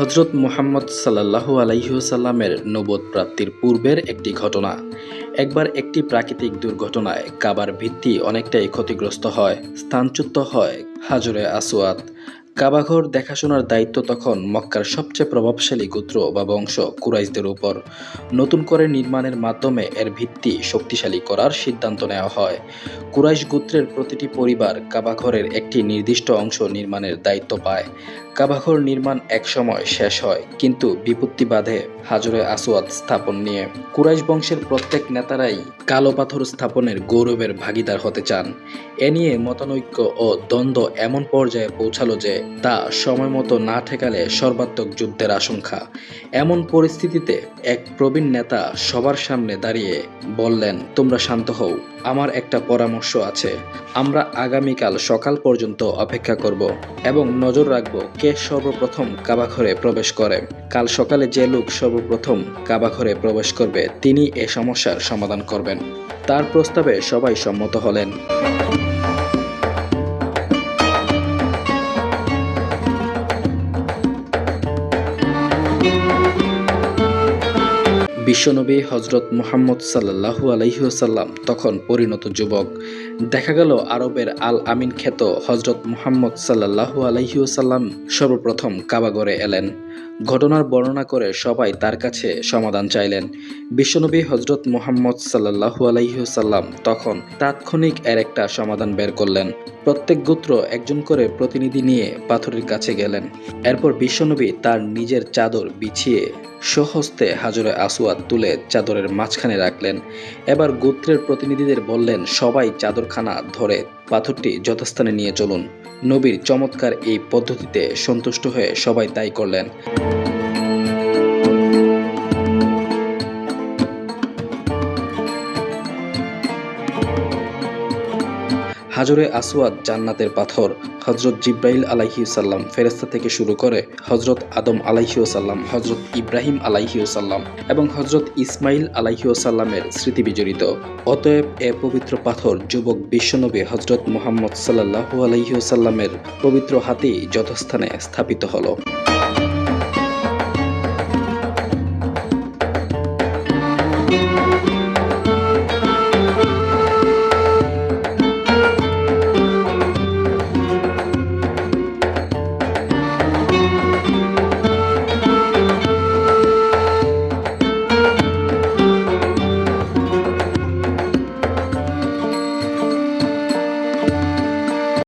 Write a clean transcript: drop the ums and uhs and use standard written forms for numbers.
হজরত মুহাম্মদ সাল্লাল্লাহু আলাইহি ওয়াসাল্লামের নবুয়ত প্রাপ্তির পূর্বের একটি ঘটনা। একবার একটি প্রাকৃতিক দুর্ঘটনায় কাবার ভিত্তি অনেকটাই ক্ষতিগ্রস্ত হয়, স্থানচ্যুত হয় হাজরে আসওয়াদ। কাবাঘর দেখাশোনার দায়িত্ব তখন মক্কার সবচেয়ে প্রভাবশালী গোত্র বা বংশ কুরাইশদের উপর। নতুন করে নির্মাণের মাধ্যমে এর ভিত্তি শক্তিশালী করার সিদ্ধান্ত নেওয়া হয়। কুরাইশ গোত্রের প্রতিটি পরিবার কাবাঘরের একটি নির্দিষ্ট অংশ নির্মাণের দায়িত্ব পায়। কাবাঘর নির্মাণ একসময় শেষ হয়, কিন্তু বিপত্তি বাধে হাজরে আসওয়াদ স্থাপন নিয়ে। কুরাইশ বংশের প্রত্যেক নেতারাই কালো পাথর স্থাপনের গৌরবের ভাগিদার হতে চান। এ নিয়ে মতানৈক্য ও দ্বন্দ্ব এমন পর্যায়ে পৌঁছালো যে তা সময়মতো না ঠেকালে সর্বাত্মক যুদ্ধের আশঙ্কা। এমন পরিস্থিতিতে এক প্রবীণ নেতা সবার সামনে দাঁড়িয়ে বললেন, তোমরা শান্ত হও, আমার একটা পরামর্শ আছে। আমরা আগামীকাল সকাল পর্যন্ত অপেক্ষা করব এবং নজর রাখব কে সর্বপ্রথম কাবাঘরে প্রবেশ করে। কাল সকালে যে লোক সর্বপ্রথম কাবাঘরে প্রবেশ করবে তিনি এ সমস্যার সমাধান করবেন। তার প্রস্তাবে সবাই সম্মত হলেন। বিশ্বনবী হজরত মুহাম্মদ সাল্লাল্লাহু আলাইহি ওয়াসাল্লাম তখন পরিণত যুবক। দেখা গেল আরবের আল আমিন খ্যাত হজরত মুহাম্মদ সাল্লাল্লাহু আলাইহি ওয়াসাল্লাম সর্বপ্রথম কাবাঘরে এলেন। ঘটনার বর্ণনা করে সবাই তার কাছে সমাধান চাইলেন। বিশ্বনবী হজরত মুহাম্মদ সাল্লাল্লাহু আলাইহি ওয়াসাল্লাম তখন তাৎক্ষণিক এর একটা সমাধান বের করলেন। প্রত্যেক গোত্র একজন করে প্রতিনিধি নিয়ে পাথরের কাছে গেলেন। এরপর বিশ্বনবী তার নিজের চাদর বিছিয়ে স্বহস্তে হাজরে আসওয়াদ তুলে চাদরের মাঝখানে রাখলেন। এবার গোত্রের প্রতিনিধিদের বললেন, সবাই চাদরখানা ধরে পাথরটি যথাস্থানে নিয়ে চলুন। নবীর চমৎকার এই পদ্ধতিতে সন্তুষ্ট হয়ে সবাই তাই করলেন। হাজরে আসওয়াদ জান্নাতের পাথর। হজরত জিব্রাইল আলাইহিসাল্লাম ফেরেশতা থেকে শুরু করে হজরত আদম আলাইহিসাল্লাম, হজরত ইব্রাহিম আলাইহিসাল্লাম এবং হজরত ইসমাইল আলাইহিসাল্লামের স্মৃতি বিজড়িত। অতএব এ পবিত্র পাথর যুবক বিশ্বনবী হজরত মুহাম্মদ সাল্লাল্লাহু আলাইহি ওয়াসাল্লামের পবিত্র হাতেই যথাস্থানে স্থাপিত হলো।